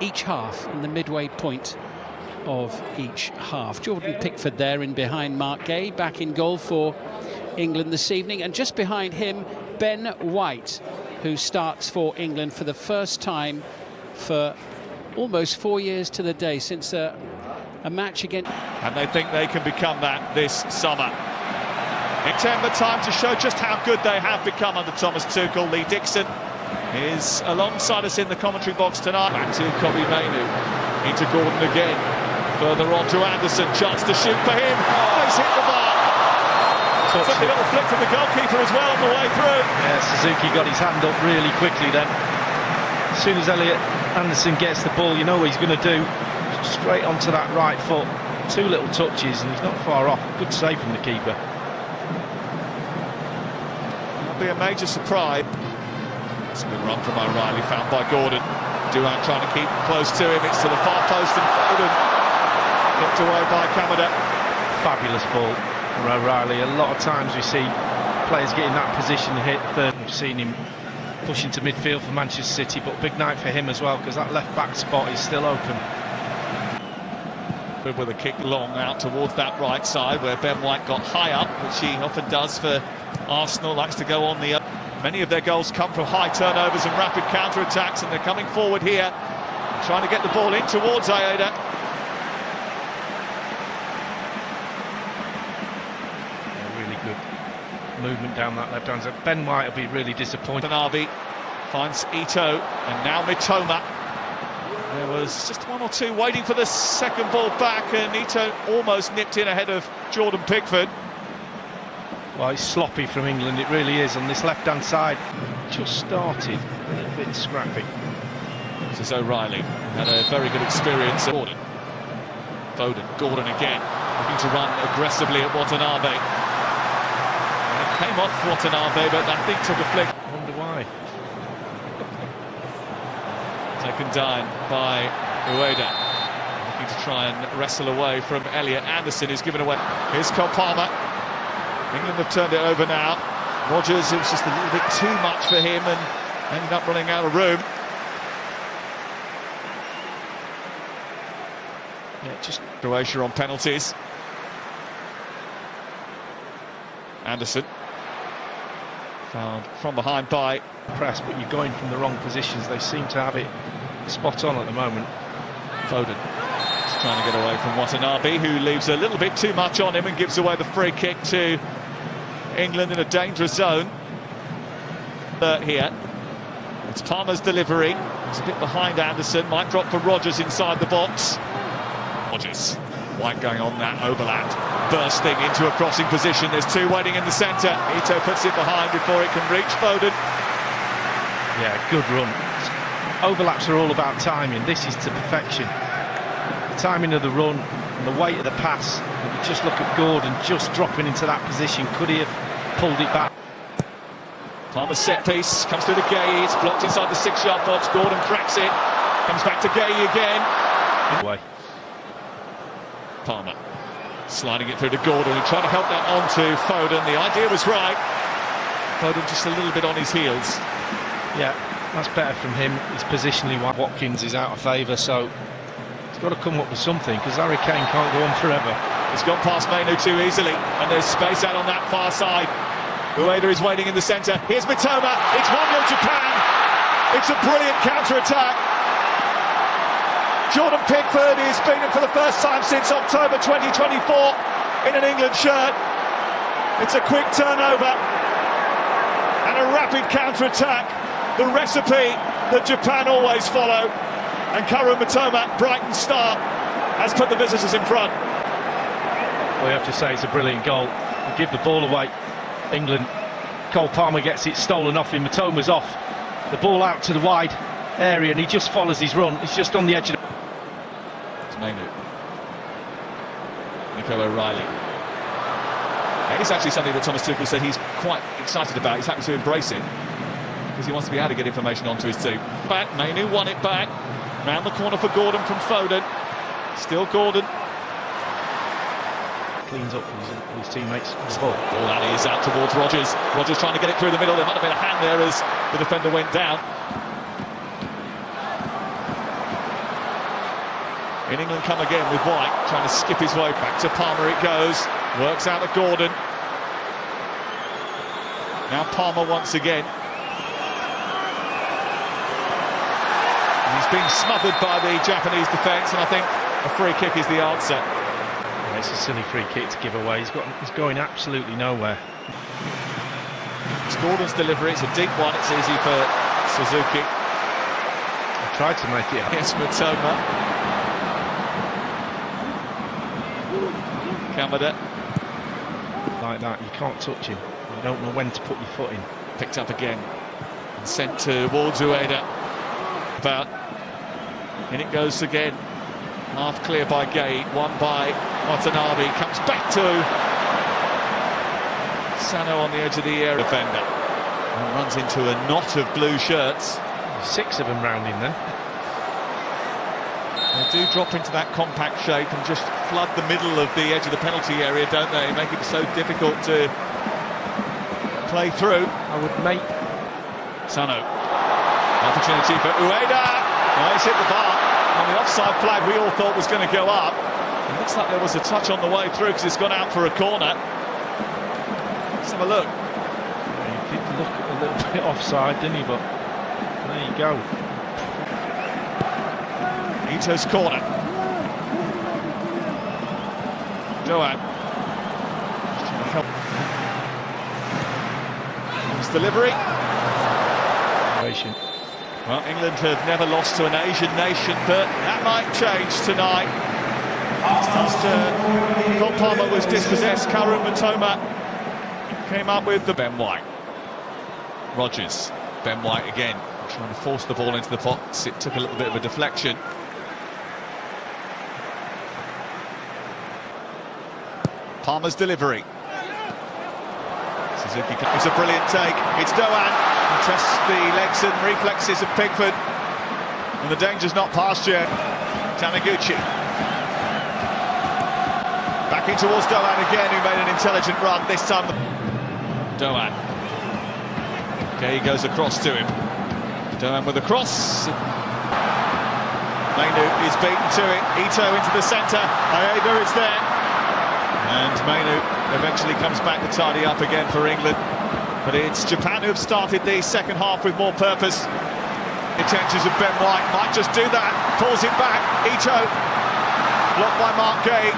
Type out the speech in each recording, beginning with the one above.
each half, in the midway point of each half. Jordan Pickford there in behind Mark Gay, back in goal for England this evening, and just behind him Ben White, who starts for England for the first time for almost 4 years to the day since a match against... And they think they can become that this summer. In September, time to show just how good they have become under Thomas Tuchel. Lee Dixon is alongside us in the commentary box tonight. Back to Kobbie Mainoo, into Gordon again. Further on to Anderson, chance to shoot for him. Oh, he's hit the bar. Took a little flick from the goalkeeper as well on the way through. Yeah, Suzuki got his hand up really quickly then. As soon as Elliot Anderson gets the ball, you know what he's going to do. Straight onto that right foot. 2 little touches and he's not far off. Good save from the keeper. That'll be a major surprise. It's a good run from O'Reilly, found by Gordon. Durant trying to keep close to him. It's to the far post and Foden. Knocked away by Kamada. Fabulous ball from O'Reilly. A lot of times we see players getting that position to hit third. We've seen him push into midfield for Manchester City, but big night for him as well because that left back spot is still open. With a kick long out towards that right side where Ben White got high up, which he often does for Arsenal, likes to go on the... Many of their goals come from high turnovers and rapid counter-attacks, and they're coming forward here, trying to get the ball in towards Aida. Really good movement down that left-hand side. Ben White will be really disappointed. Nabi finds Ito, and now Mitoma. There was just 1 or 2 waiting for the second ball back, and Ito almost nipped in ahead of Jordan Pickford. Well, it's sloppy from England, it really is, on this left-hand side. Just started a little bit scrappy. This is O'Reilly, had a very good experience. Gordon, Gordon again, looking to run aggressively at Watanabe. And it came off Watanabe, but I think took a flick. I wonder why. Taken down by Ueda. Looking to try and wrestle away from Elliot Anderson, who's given away. Here's Cole Palmer. England have turned it over now. Rodgers, it was just a little bit too much for him and ended up running out of room. Yeah, just Croatia on penalties. Anderson found from behind by press, but you're going from the wrong positions. They seem to have it spot on at the moment. Foden just trying to get away from Watanabe, who leaves a little bit too much on him and gives away the free kick to England in a dangerous zone. Here it's Palmer's delivery. It's a bit behind Anderson, might drop for Rodgers inside the box. Rodgers, White going on that overlap, bursting into a crossing position. There's 2 waiting in the centre. Ito puts it behind before it can reach Foden. Yeah, good run. Overlaps are all about timing. This is to perfection. The timing of the run and the weight of the pass. And you just look at Gordon just dropping into that position. Could he have pulled it back? Palmer's set piece comes through to Gay. It's blocked inside the 6-yard box. Gordon cracks it. Comes back to Gay again. Away. Palmer sliding it through to Gordon and trying to help that on to Foden. The idea was right. Foden just a little bit on his heels. Yeah, that's better from him. His positionally, Watkins is out of favour, so he's got to come up with something because Harry Kane can't go on forever. He's gone past Mainoo too easily, and there's space out on that far side. Ueda is waiting in the centre. Here's Mitoma. It's 1-0 Japan. It's a brilliant counter-attack. Jordan Pickford is beaten for the first time since October 2024 in an England shirt. It's a quick turnover and a rapid counter-attack. The recipe that Japan always follow, and Karu Mitoma, Brighton's star, has put the visitors in front. Well, you have to say it's a brilliant goal. They give the ball away. England, Cole Palmer gets it stolen off him. Mitoma's off. The ball out to the wide area, and he just follows his run. He's just on the edge of the... It's Mainoo. Nico O'Reilly. It's actually something that Thomas Tuchel said he's quite excited about. He's happy to embrace it because he wants to be able to get information onto his team. Back, Mainoo won it back. Round the corner for Gordon from Foden. Still Gordon. Cleans up his teammates. Ball alley is out towards Rodgers. Rodgers trying to get it through the middle. There might have been a hand there as the defender went down. In England come again with White, trying to skip his way back to Palmer it goes. Works out to Gordon. Now Palmer once again. He's being smothered by the Japanese defence, and I think a free kick is the answer. Yeah, it's a silly free kick to give away. He's going absolutely nowhere. It's Gordon's delivery. It's a deep one. It's easy for Suzuki. I tried to make it up. Yes, Matoma. Kamada. Like that, you can't touch him. You don't know when to put your foot in. Picked up again and sent towards Ueda. About. In it goes again. Half clear by Gay, one by Watanabe. Comes back to Sano on the edge of the area. Defender. And runs into a knot of blue shirts. 6 of them round him then. They do drop into that compact shape and just flood the middle of the edge of the penalty area, don't they? Make it so difficult to play through. I would make Sano. Opportunity for Ueda. Oh, he's hit the bar. On the offside flag we all thought was going to go up. It looks like there was a touch on the way through because it's gone out for a corner. Let's have a look. He did look a little bit offside, didn't he? But there you go. Ito's corner. Doan. His delivery. Well, England have never lost to an Asian nation, but that might change tonight. After Cole Palmer was dispossessed, Kaoru Matoma came up with the Ben White. Rogers, Ben White again, trying to force the ball into the box. It took a little bit of a deflection. Palmer's delivery. Suzuki, it's a brilliant take. It's Doan. Tests the legs and reflexes of Pickford. And the danger's not past yet. Taniguchi. Back in towards Doan again, who made an intelligent run. This time, Doan. Okay, he goes across to him. Doan with a cross. Mainu is beaten to it. Ito into the centre. Aida is there. And Mainu eventually comes back to tidy up again for England. But it's Japan who have started the second half with more purpose. Intentions of Ben White might just do that. Pulls it back. Ito. Blocked by Mark Gay.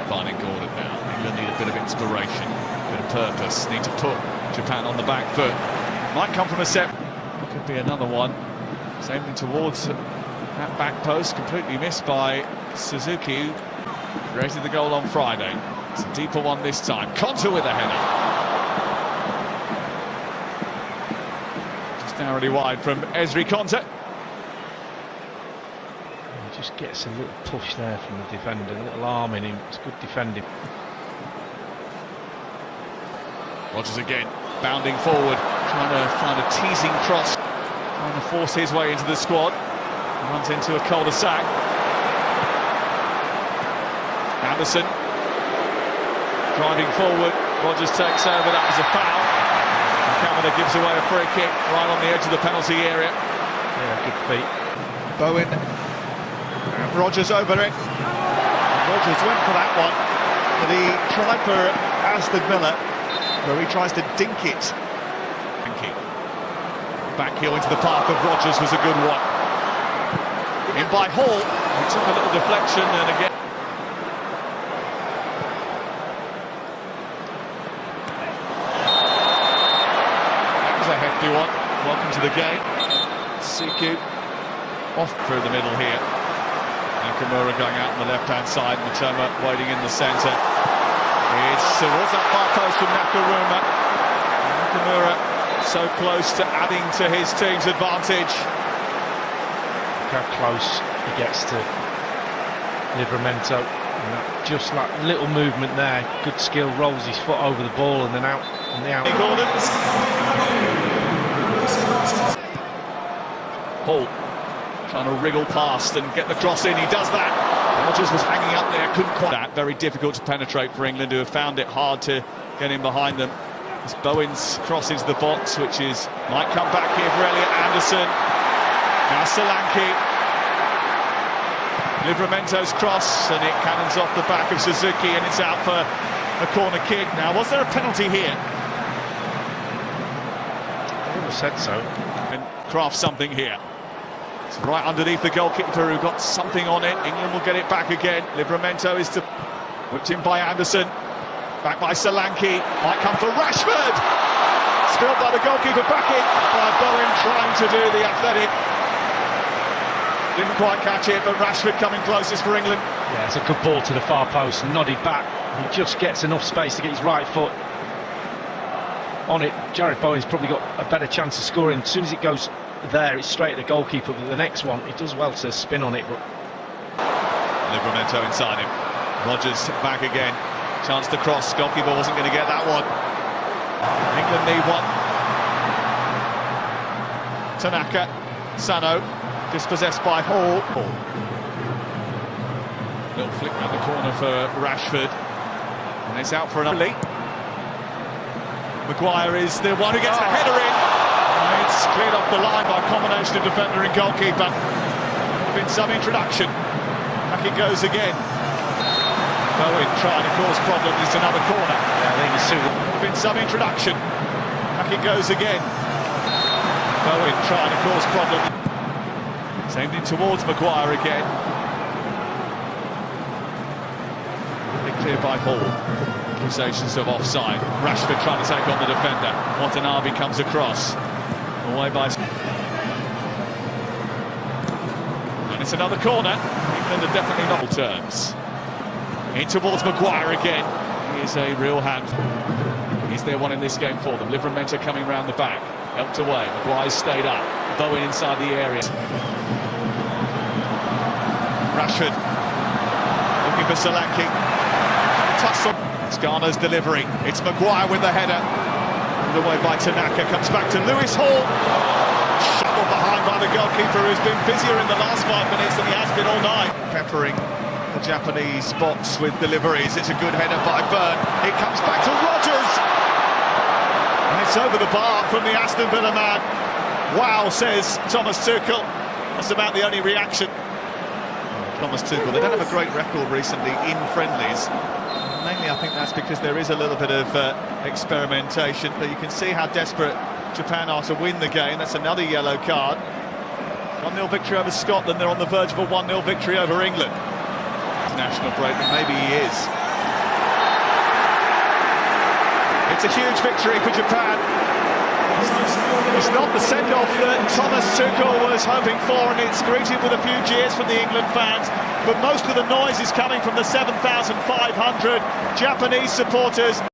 Finding Gordon now. England need a bit of inspiration, a bit of purpose. Need to put Japan on the back foot. Might come from a set. Could be another one. Aiming towards that back post, completely missed by Suzuki, who created the goal on Friday. It's a deeper one this time. Konta with a header. Just narrowly wide from Ezri Konta. He just gets a little push there from the defender, a little arm in him. It's good defending. Rogers again, bounding forward, trying to find a teasing cross, trying to force his way into the squad. Runs into a cul-de-sac. Anderson driving forward. Rogers takes over. That was a foul. Kamada gives away a free kick right on the edge of the penalty area. Yeah, good feet. Bowen. And Rogers over it. And Rogers went for that one, but he tried for Aston Villa, where he tries to dink it. Back heel into the path of Rogers was a good one. In by Hall, he took a little deflection and again. That was a hefty one. Welcome to the game. Siku off through the middle here. Nakamura going out on the left-hand side. Matoma waiting in the centre. It's towards that far post from Nakamura. Nakamura so close to adding to his team's advantage. How close he gets to Livramento, and that, just that little movement there, good skill, rolls his foot over the ball and then out on the out. Hall trying to wriggle past and get the cross in. He does that. Rogers was hanging up there, couldn't quite. That very difficult to penetrate for England, who have found it hard to get in behind them. As Bowens crosses the box, which might come back here for Elliot Anderson. Now Solanke. Livramento's cross, and it cannons off the back of Suzuki, and it's out for a corner kick. Now, was there a penalty here? I would have said so. And craft something here. It's right underneath the goalkeeper, who got something on it. England will get it back again. Livramento is whipped in by Anderson. Back by Solanke. Might come for Rashford. Spilled by the goalkeeper, back in by Bowen, trying to do the athletic. Didn't quite catch it, but Rashford coming closest for England. Yeah, it's a good ball to the far post, nodded back. He just gets enough space to get his right foot on it. Jarrod Bowen's probably got a better chance of scoring. As soon as it goes there, it's straight at the goalkeeper, but the next one, he does well to spin on it. But Livramento inside him. Rodgers back again. Chance to cross. Goalkeeper wasn't going to get that one. England need one. Tanaka. Sano. Dispossessed by Hall. Little flick round the corner for Rashford. And it's out for another lead. Maguire is the one who gets the header in. And it's cleared off the line by a combination of defender and goalkeeper. Been some introduction. Back it goes again. Bowen trying to cause problems. It's another corner. yeah, I think it's Been some introduction. Back it goes again. Bowen trying to cause problems. Aimed in towards Maguire again. Big clear by Hall. Accusations of offside. Rashford trying to take on the defender. Watanabe comes across. Away by... And it's another corner. England are definitely not terms. In towards Maguire again. He is a real handful. He's their one in this game for them. Livramento coming round the back. Helped away. Maguire's stayed up. Bowen inside the area. Rashford looking for Solanke. It's Garner's delivery. It's Maguire with the header. Pulled away by Tanaka. Comes back to Lewis Hall. Shuttled behind by the goalkeeper, who's been busier in the last 5 minutes than he has been all night. Peppering the Japanese box with deliveries. It's a good header by Byrne. It comes back to Rodgers. And it's over the bar from the Aston Villa man. Wow, says Thomas Tuchel. That's about the only reaction. Thomas Tuchel, they don't have a great record recently in friendlies. Mainly I think that's because there is a little bit of experimentation, but you can see how desperate Japan are to win the game. That's another yellow card. 1-0 victory over Scotland. They're on the verge of a 1-0 victory over England. National break, and maybe he is. It's a huge victory for Japan. It's not the send-off that Thomas Tuchel was hoping for, and it's greeted with a few cheers from the England fans, but most of the noise is coming from the 7,500 Japanese supporters.